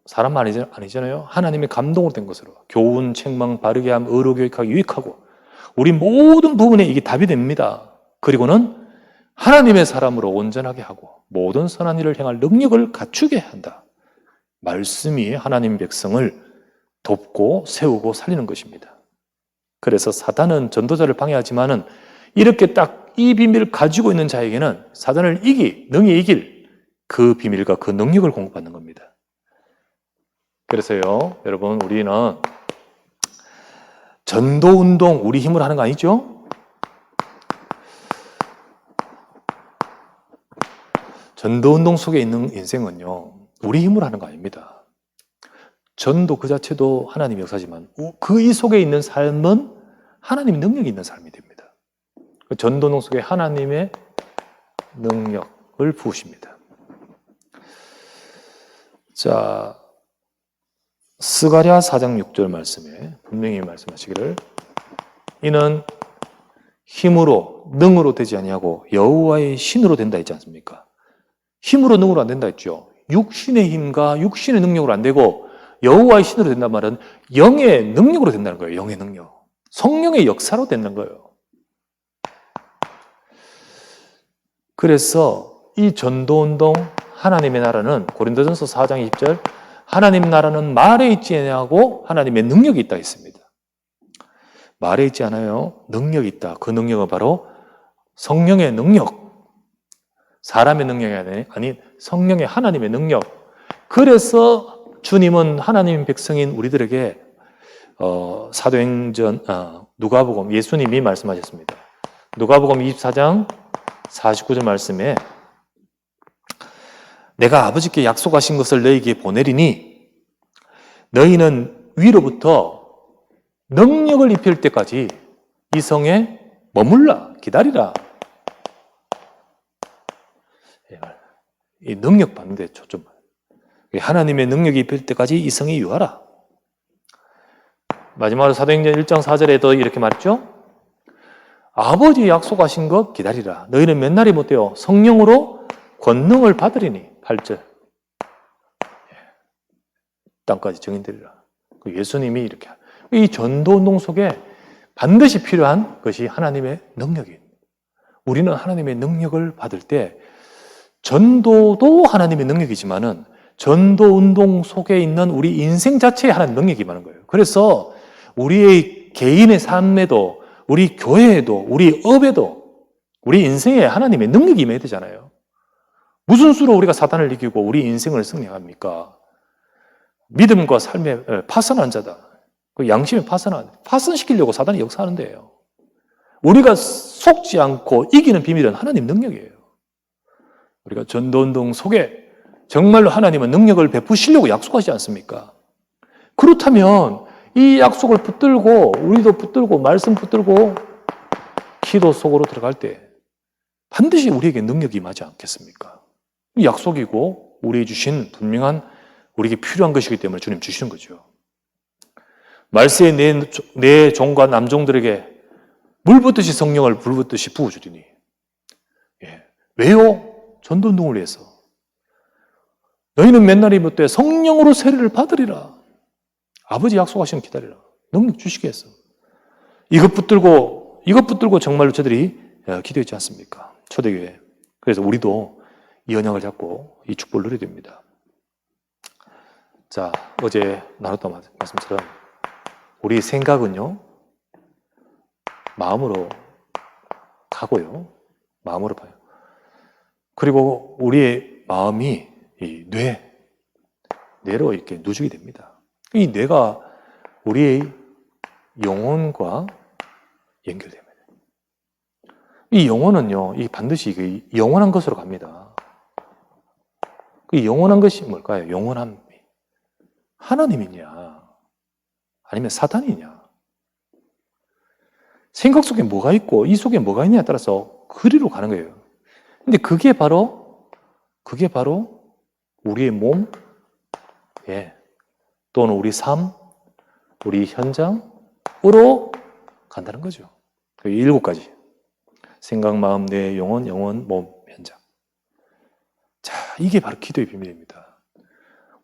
사람 아니잖아요. 하나님의 감동으로 된 것으로 교훈, 책망, 바르게 함, 의로 교육하기 유익하고 우리 모든 부분에 이게 답이 됩니다. 그리고는 하나님의 사람으로 온전하게 하고 모든 선한 일을 행할 능력을 갖추게 한다. 말씀이 하나님 백성을 돕고 세우고 살리는 것입니다. 그래서 사단은 전도자를 방해하지만은 이렇게 딱 이 비밀을 가지고 있는 자에게는 사단을 능히 이길 그 비밀과 그 능력을 공급받는 겁니다. 그래서요, 여러분, 우리는 전도운동 우리 힘으로 하는 거 아니죠? 전도운동 속에 있는 인생은요, 우리 힘으로 하는 거 아닙니다. 전도 그 자체도 하나님의 역사지만 그 이 속에 있는 삶은 하나님의 능력이 있는 삶이 됩니다. 전도운동 속에 하나님의 능력을 부으십니다. 자, 스가랴 4장 6절 말씀에 분명히 말씀하시기를 이는 힘으로 능으로 되지 아니하고 여호와의 신으로 된다 했지 않습니까? 힘으로 능으로 안 된다 했죠. 육신의 힘과 육신의 능력으로 안 되고 여호와의 신으로 된단 말은 영의 능력으로 된다는 거예요. 영의 능력. 성령의 역사로 된다는 거예요. 그래서 이 전도운동 하나님의 나라는 고린도전서 4장 20절 하나님 나라는 말에 있지 아니하고 하나님의 능력이 있다 했습니다. 말에 있지 않아요. 능력이 있다. 그 능력은 바로 성령의 능력. 사람의 능력이 아닌 성령의 하나님의 능력. 그래서 주님은 하나님 백성인 우리들에게 사도행전 누가복음 예수님이 말씀하셨습니다. 누가복음 24장 49절 말씀에 내가 아버지께 약속하신 것을 너희에게 보내리니 너희는 위로부터 능력을 입힐 때까지 이 성에 머물라 기다리라. 이 능력 받는 데 초점. 하나님의 능력이 입힐 때까지 이 성에 유하라. 마지막으로 사도행전 1장 4절에도 이렇게 말했죠. 아버지 약속하신 것 기다리라. 너희는 몇 날이 못돼요. 성령으로 권능을 받으리니. 8절. 땅까지 증인되리라. 예수님이 이렇게. 이 전도운동 속에 반드시 필요한 것이 하나님의 능력이에요. 우리는 하나님의 능력을 받을 때 전도도 하나님의 능력이지만은 전도운동 속에 있는 우리 인생 자체에 하나님의 능력이 많은 거예요. 그래서 우리의 개인의 삶에도 우리 교회에도 우리 업에도 우리 인생에 하나님의 능력이 임해야 되잖아요. 무슨 수로 우리가 사단을 이기고 우리 인생을 승리합니까? 믿음과 삶에 파선한 자다. 그 양심에 파선시키려고 사단이 역사하는 데예요. 우리가 속지 않고 이기는 비밀은 하나님 능력이에요. 우리가 전도운동 속에 정말로 하나님은 능력을 베푸시려고 약속하지 않습니까? 그렇다면 이 약속을 붙들고 우리도 붙들고 말씀 붙들고 기도 속으로 들어갈 때 반드시 우리에게 능력이 임하지 않겠습니까? 약속이고 우리에게 주신 분명한 우리에게 필요한 것이기 때문에 주님 주시는 거죠. 말세에 내 종과 남종들에게 물 붓듯이 성령을 불 붓듯이 부어주리니. 왜요? 전도운동을 위해서. 너희는 맨날이 못돼 성령으로 세례를 받으리라. 아버지 약속하시면 기다리라. 능력 주시겠어. 이것 붙들고 정말로 저들이 기도했지 않습니까? 초대교회. 그래서 우리도 이 언약을 잡고 이 축복을 누려야 됩니다. 자, 어제 나눴던 말씀처럼 우리 생각은요, 마음으로 가고요. 마음으로 봐요. 그리고 우리의 마음이 이 뇌로 이렇게 누적이 됩니다. 이 뇌가 우리의 영혼과 연결됩니다. 이 영혼은요, 이 반드시 그 영원한 것으로 갑니다. 그 영원한 것이 뭘까요? 영원함이 하나님이냐, 아니면 사탄이냐? 생각 속에 뭐가 있고 이 속에 뭐가 있냐에 따라서 그리로 가는 거예요. 근데 그게 바로 우리의 몸, 또는 우리 삶, 우리 현장으로 간다는 거죠. 그 7가지. 생각, 마음, 뇌, 영혼, 몸, 현장. 자, 이게 바로 기도의 비밀입니다.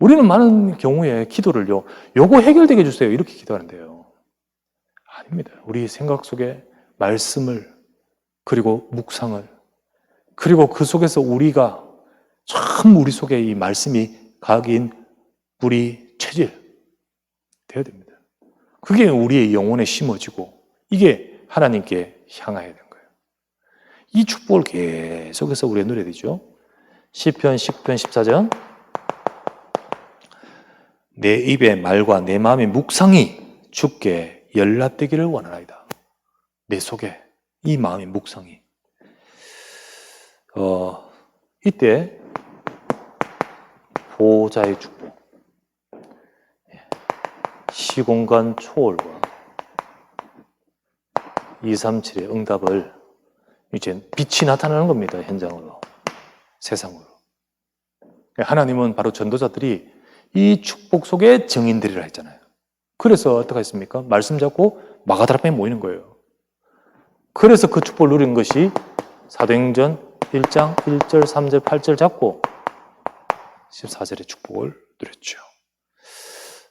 우리는 많은 경우에 기도를요, 요거 해결되게 해주세요. 이렇게 기도하는데요. 아닙니다. 우리 생각 속에 말씀을, 그리고 묵상을, 그리고 그 속에서 우리가 참 우리 속에 이 말씀이 각인, 뿌리, 체질 되어야 됩니다. 그게 우리의 영혼에 심어지고 이게 하나님께 향하여야 되는 거예요. 이 축복을 계속해서 우리가 누려야 되죠. 시편 10편 14절 내 입의 말과 내 마음의 묵상이 주께 연락되기를 원하나이다. 내 속에 이 마음의 묵상이 이때 보호자의 축복, 시공간 초월과 237의 응답을 이제 빛이 나타나는 겁니다. 현장으로, 세상으로. 하나님은 바로 전도자들이 이 축복 속의 증인들이라 했잖아요. 그래서 어떻게 했습니까? 말씀 잡고 마가다락방에 모이는 거예요. 그래서 그 축복을 누린 것이 사도행전 1장 1절, 3절, 8절 잡고 14절의 축복을 누렸죠.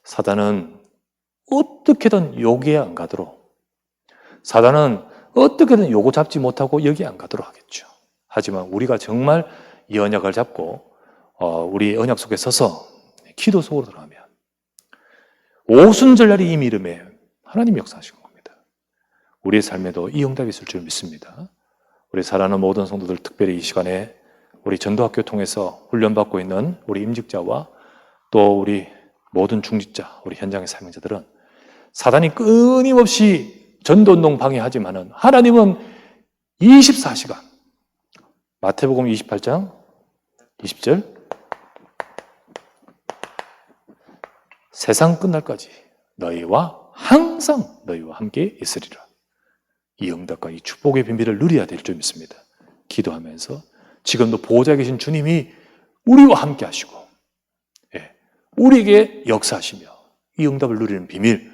사단은 어떻게든 여기에 안 가도록, 사단은 어떻게든 요거 잡지 못하고 여기 안 가도록 하겠죠. 하지만 우리가 정말 이 언약을 잡고 우리 언약 속에 서서 기도 속으로 들어가면 오순절날이 이미 이름에 하나님이 역사하신 겁니다. 우리의 삶에도 이 응답이 있을 줄 믿습니다. 우리 사랑하는 모든 성도들, 특별히 이 시간에 우리 전도학교 통해서 훈련받고 있는 우리 임직자와 또 우리 모든 중직자, 우리 현장의 사명자들은 사단이 끊임없이 전도운동 방해하지만은 하나님은 24시간, 마태복음 28장 20절, 세상 끝날까지 항상 너희와 함께 있으리라. 이 응답과 이 축복의 비밀을 누려야 될 줄 믿습니다. 기도하면서 지금도 보호자에 계신 주님이 우리와 함께 하시고 우리에게 역사하시며 이 응답을 누리는 비밀,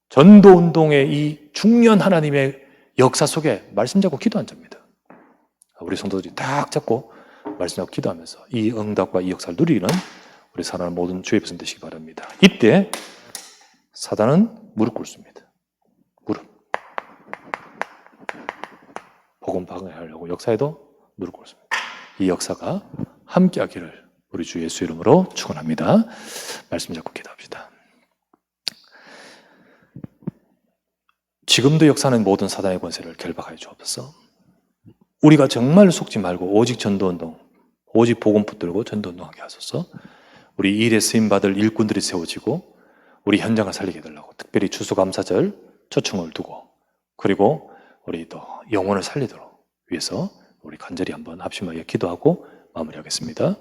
전도운동의 이 중요한 하나님의 역사 속에 말씀 잡고 기도한 자입니다. 우리 성도들이 딱 잡고 말씀 잡고 기도하면서 이 응답과 이 역사를 누리는 우리 사랑하는 모든 주의 백성 되시기 바랍니다. 이때 사단은 무릎 꿇습니다. 무릎. 복음 방해하려고 역사에도 무릎 꿇습니다. 이 역사가 함께하기를 우리 주 예수 이름으로 축원합니다. 말씀 잡고 기도합시다. 지금도 역사는 모든 사단의 권세를 결박하여 주옵소서. 우리가 정말 속지 말고 오직 전도운동, 오직 복음 붙들고 전도운동하게 하소서. 우리 일에 쓰임받을 일꾼들이 세워지고 우리 현장을 살리게 해달라고 특별히 추수감사절 초청을 두고 그리고 우리 또 영혼을 살리도록 위해서 우리 간절히 한번 합심하게 기도하고 마무리하겠습니다.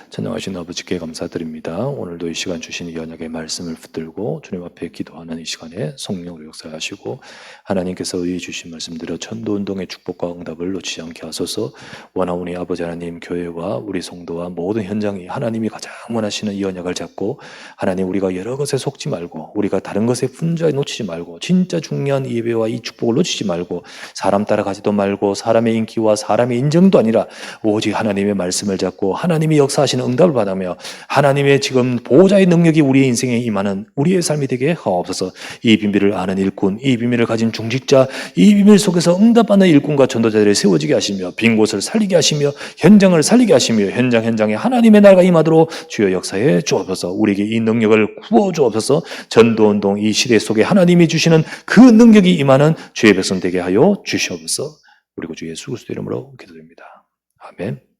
전능하신 아버지께 감사드립니다. 오늘도 이 시간 주신 이 언약의 말씀을 붙들고 주님 앞에 기도하는 이 시간에 성령으로 역사하시고 하나님께서 의해 주신 말씀대로 전도운동의 축복과 응답을 놓치지 않게 하소서. 원하오니 아버지 하나님, 교회와 우리 성도와 모든 현장이 하나님이 가장 원하시는 이 언약을 잡고 하나님, 우리가 여러 것에 속지 말고 우리가 다른 것에 분자에 놓치지 말고 진짜 중요한 이 예배와 이 축복을 놓치지 말고 사람 따라가지도 말고 사람의 인기와 사람의 인정도 아니라 오직 하나님의 말씀을 잡고 하나님이 역사하시는 응답을 받으며 하나님의 지금 보호자의 능력이 우리의 인생에 임하는 우리의 삶이 되게 하옵소서. 이 비밀을 아는 일꾼, 이 비밀을 가진 중직자, 이 비밀 속에서 응답받는 일꾼과 전도자들이 세워지게 하시며 빈 곳을 살리게 하시며 현장을 살리게 하시며 현장에 하나님의 나라가 임하도록 주여 역사해 주옵소서. 우리에게 이 능력을 구워 주옵소서. 전도운동 이 시대 속에 하나님이 주시는 그 능력이 임하는 주의 백성 되게 하여 주시옵소서. 그리고 주 예수 그리스도 이름으로 기도드립니다. 아멘.